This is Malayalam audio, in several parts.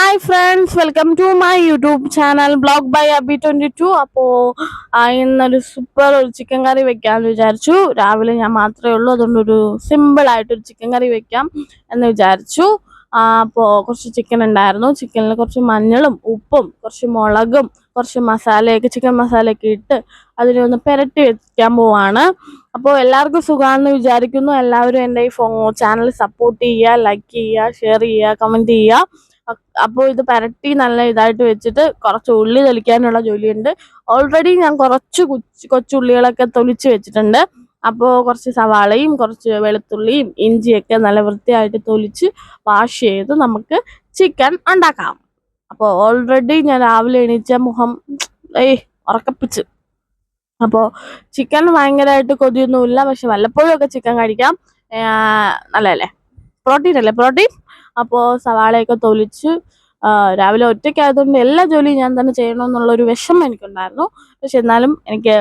Hi friends, welcome to my YouTube channel Blog by Abby22. അപ്പോൾ ഇന്നൊരു സൂപ്പർ ഒരു ചിക്കൻ കറി വെക്കാമെന്ന് വിചാരിച്ചു. രാവിലെ ഞാൻ മാത്രമേ ഉള്ളൂ, അതുകൊണ്ടൊരു സിമ്പിളായിട്ടൊരു ചിക്കൻ കറി വെക്കാം എന്ന് വിചാരിച്ചു. അപ്പോൾ കുറച്ച് ചിക്കൻ ഉണ്ടായിരുന്നു. ചിക്കനിൽ കുറച്ച് മഞ്ഞളും ഉപ്പും കുറച്ച് മുളകും കുറച്ച് മസാലയൊക്കെ ചിക്കൻ മസാലയൊക്കെ ഇട്ട് അതിനെ ഒന്ന് പുരട്ടി വെക്കാൻ പോവാണ്. അപ്പോൾ എല്ലാവർക്കും സുഖമാണെന്ന് വിചാരിക്കുന്നു. എല്ലാവരും എൻ്റെ ഈ ചാനൽ സപ്പോർട്ട് ചെയ്യുക, ലൈക്ക് ചെയ്യുക, ഷെയർ ചെയ്യുക, കമൻറ്റ് ചെയ്യുക. അപ്പോൾ ഇത് പരട്ടി നല്ല ഇതായിട്ട് വെച്ചിട്ട് കുറച്ച് ഉള്ളി തൊലിക്കാനുള്ള ജോലിയുണ്ട്. ഓൾറെഡി ഞാൻ കുറച്ച് കൊച്ചുള്ളികളൊക്കെ തൊലിച്ച് വെച്ചിട്ടുണ്ട്. അപ്പോൾ കുറച്ച് സവാളയും കുറച്ച് വെളുത്തുള്ളിയും ഇഞ്ചിയൊക്കെ നല്ല വൃത്തിയായിട്ട് തൊലിച്ച് വാഷ് ചെയ്ത് നമുക്ക് ചിക്കൻ ഉണ്ടാക്കാം. അപ്പോൾ ഓൾറെഡി ഞാൻ രാവിലെ എണീച്ച മുഖം ഉറക്കപ്പിച്ച്. അപ്പോൾ ചിക്കൻ ഭയങ്കരമായിട്ട് കൊതിയൊന്നുമില്ല, പക്ഷെ വല്ലപ്പോഴും ഒക്കെ ചിക്കൻ കഴിക്കാം. നല്ലതല്ലേ, പ്രോട്ടീൻ അല്ലേ, പ്രോട്ടീൻ. അപ്പോൾ സവാളയൊക്കെ തൊലിച്ച് രാവിലെ ഒറ്റയ്ക്കായതുകൊണ്ട് എല്ലാ ജോലിയും ഞാൻ തന്നെ ചെയ്യണമെന്നുള്ളൊരു വിഷമം എനിക്കുണ്ടായിരുന്നു. പക്ഷെ എന്നാലും എനിക്ക്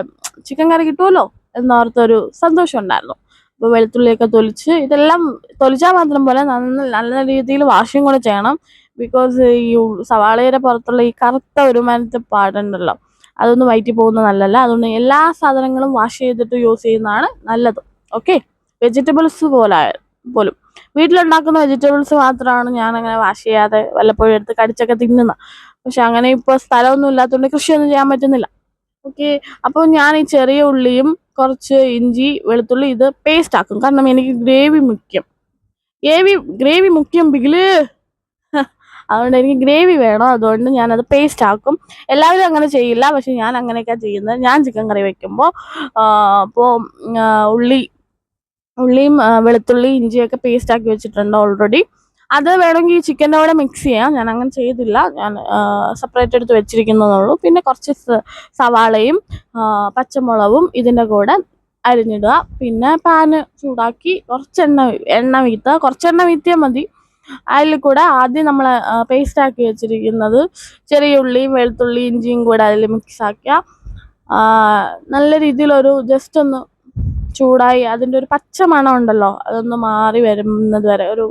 ചിക്കൻ കറി കിട്ടുമല്ലോ എന്നോർത്തൊരു സന്തോഷം ഉണ്ടായിരുന്നു. അപ്പോൾ വെളുത്തുള്ളിയൊക്കെ തൊലിച്ച് ഇതെല്ലാം തൊലിച്ചാൽ മാത്രം പോലെ നല്ല രീതിയിൽ വാഷിങ് കൂടെ ചെയ്യണം. ബിക്കോസ് ഈ സവാളയുടെ പുറത്തുള്ള ഈ കറുത്ത ഒരു മരത്തെ പാടുണ്ടല്ലോ, അതൊന്നും വയറ്റി പോകുന്നത് നല്ലതല്ല. അതുകൊണ്ട് എല്ലാ സാധനങ്ങളും വാഷ് ചെയ്തിട്ട് യൂസ് ചെയ്യുന്നതാണ് നല്ലത്. ഓക്കെ, വെജിറ്റബിൾസ് പോലും വീട്ടിലുണ്ടാക്കുന്ന വെജിറ്റബിൾസ് മാത്രമാണ് ഞാൻ അങ്ങനെ വാഷ് ചെയ്യാതെ വല്ലപ്പോഴും എടുത്ത് കടിച്ചൊക്കെ തിന്നുന്നത്. പക്ഷെ അങ്ങനെ ഇപ്പോൾ സ്ഥലമൊന്നും ഇല്ലാത്തതുകൊണ്ട് കൃഷിയൊന്നും ചെയ്യാൻ പറ്റുന്നില്ല. ഓക്കെ, അപ്പോൾ ഞാൻ ഈ ചെറിയ ഉള്ളിയും കുറച്ച് ഇഞ്ചി വെളുത്തുള്ളി ഇത് പേസ്റ്റ് ആക്കും. കാരണം എനിക്ക് ഗ്രേവി മുഖ്യം ബിഗില്. അതുകൊണ്ട് എനിക്ക് ഗ്രേവി വേണം, അതുകൊണ്ട് ഞാനത് പേസ്റ്റ് ആക്കും. എല്ലാവരും അങ്ങനെ ചെയ്യില്ല, പക്ഷെ ഞാൻ അങ്ങനെയൊക്കെയാണ് ചെയ്യുന്നത്. ഞാൻ ചിക്കൻ കറി വെക്കുമ്പോൾ അപ്പോൾ ഉള്ളിയും വെളുത്തുള്ളി ഇഞ്ചിയൊക്കെ പേസ്റ്റ് ആക്കി വെച്ചിട്ടുണ്ട് ഓൾറെഡി. അത് വേണമെങ്കിൽ ചിക്കൻ്റെ കൂടെ മിക്സ് ചെയ്യാം. ഞാൻ അങ്ങനെ ചെയ്തില്ല, ഞാൻ സെപ്പറേറ്റ് എടുത്ത് വെച്ചിരിക്കുന്നതുള്ളൂ. പിന്നെ കുറച്ച് സവാളയും പച്ചമുളകും ഇതിൻ്റെ കൂടെ അരിഞ്ഞിടുക. പിന്നെ പാന് ചൂടാക്കി കുറച്ച് എണ്ണ വീത്തിയാൽ മതി. അതിൽ കൂടെ ആദ്യം നമ്മൾ പേസ്റ്റ് ആക്കി വെച്ചിരിക്കുന്നത് ചെറിയ ഉള്ളിയും വെളുത്തുള്ളി ഇഞ്ചിയും കൂടെ അതിൽ മിക്സ് ആക്കുക. നല്ല രീതിയിലൊരു ജസ്റ്റ് ഒന്ന് ചൂടായി അതിൻ്റെ ഒരു പച്ച മണം ഉണ്ടല്ലോ, അതൊന്ന് മാറി വരുന്നത് വരെ ഒരു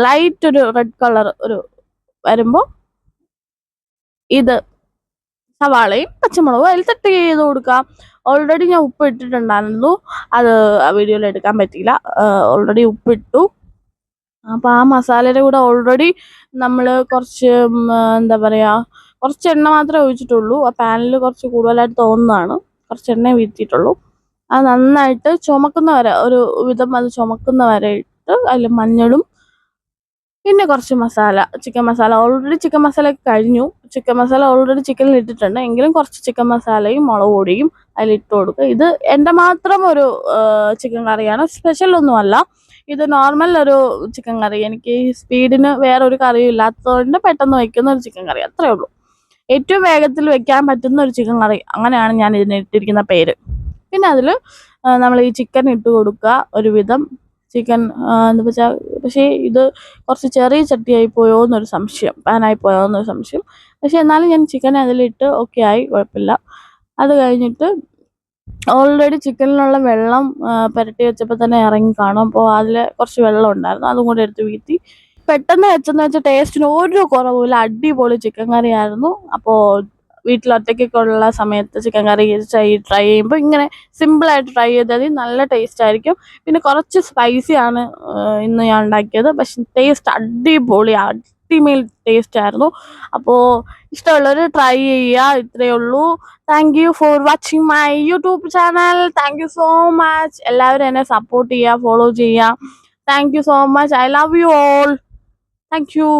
ലൈറ്റ് ഒരു റെഡ് കളർ വരുമ്പോൾ ഇത് സവാളയും പച്ചമുളകും അതിൽ തട്ട് ചെയ്ത് കൊടുക്കാം. ഓൾറെഡി ഞാൻ ഉപ്പ് ഇട്ടിട്ടുണ്ടായിരുന്നു, അത് വീഡിയോയിൽ എടുക്കാൻ പറ്റിയില്ല. ഓൾറെഡി ഉപ്പിട്ടു. അപ്പോൾ ആ മസാലയുടെ കൂടെ ഓൾറെഡി നമ്മൾ കുറച്ച് എന്താ പറയുക, കുറച്ച് എണ്ണ മാത്രമേ ഒഴിച്ചിട്ടുള്ളൂ. ആ പാനിൽ കുറച്ച് കൂടുതലായിട്ട് തോന്നുന്നതാണ്, കുറച്ച് എണ്ണ വീഴ്ത്തിയിട്ടുള്ളൂ. അത് നന്നായിട്ട് ചുമക്കുന്ന വരെ ഒരു വിധം അത് ചുമക്കുന്ന വരെ ഇട്ട് അതിൽ മഞ്ഞളും പിന്നെ കുറച്ച് ചിക്കൻ മസാല ഓൾറെഡി ചിക്കൻ മസാലയൊക്കെ കഴിഞ്ഞു. ചിക്കൻ മസാല ഓൾറെഡി ചിക്കനിൽ ഇട്ടിട്ടുണ്ട്, എങ്കിലും കുറച്ച് ചിക്കൻ മസാലയും മുളക് പൊടിയും അതിലിട്ട് കൊടുക്കുക. ഇത് എൻ്റെ മാത്രം ഒരു ചിക്കൻ കറിയാണ്, സ്പെഷ്യലൊന്നുമല്ല. ഇത് നോർമൽ ഒരു ചിക്കൻ കറി. എനിക്ക് ഈ സ്പീഡിന് വേറൊരു കറിയും ഇല്ലാത്തതുകൊണ്ട് പെട്ടെന്ന് വയ്ക്കുന്ന ഒരു ചിക്കൻ കറി, അത്രേ ഉള്ളൂ. ഏറ്റവും വേഗത്തിൽ വെക്കാൻ പറ്റുന്ന ഒരു ചിക്കൻ കറി, അങ്ങനെയാണ് ഞാൻ ഇതിന് ഇട്ടിരിക്കുന്ന പേര്. പിന്നെ അതിൽ നമ്മൾ ഈ ചിക്കൻ ഇട്ട് കൊടുക്കുക. ഒരുവിധം ചിക്കൻ എന്താ വെച്ചാൽ, പക്ഷേ ഇത് കുറച്ച് ചെറിയ ചട്ടിയായി പോയോ എന്നൊരു സംശയം, പാനായി പോയോ എന്നൊരു സംശയം. പക്ഷെ എന്നാലും ഞാൻ ചിക്കൻ അതിലിട്ട് ഓക്കെ ആയി, കുഴപ്പമില്ല. അത് കഴിഞ്ഞിട്ട് ഓൾറെഡി ചിക്കനിലുള്ള വെള്ളം പുരട്ടി വെച്ചപ്പോൾ തന്നെ ഇറങ്ങി കാണും. അപ്പോൾ അതിൽ കുറച്ച് വെള്ളം ഉണ്ടായിരുന്നു, അതും കൂടെ എടുത്ത് വീഴ്ത്തി. പെട്ടെന്ന് വെച്ചെന്ന് വെച്ചാൽ ടേസ്റ്റിന് ഒരു കുറവുമില്ല, അടിപൊളി ചിക്കൻ കറി ആയിരുന്നു. അപ്പോൾ വീട്ടിലൊറ്റയ്ക്കൊക്കെ ഉള്ള സമയത്ത് ചിക്കൻ കറി ട്രൈ ചെയ്യുമ്പോൾ ഇങ്ങനെ സിമ്പിളായിട്ട് ട്രൈ ചെയ്താൽ നല്ല ടേസ്റ്റ് ആയിരിക്കും. പിന്നെ കുറച്ച് സ്പൈസിയാണ് ഇന്ന് ഞാൻ ഉണ്ടാക്കിയത്, പക്ഷെ ടേസ്റ്റ് അടിപൊളി അൾട്ടിമേറ്റ് ടേസ്റ്റ് ആയിരുന്നു. അപ്പോൾ ഇഷ്ടമുള്ളവർ ട്രൈ ചെയ്യുക. ഇത്രയേ ഉള്ളൂ. Thank you for watching my YouTube channel. Thank you so much. എല്ലാവരും എന്നെ സപ്പോർട്ട് ചെയ്യുക, ഫോളോ ചെയ്യുക. Thank you so much. I love you all. Thank you.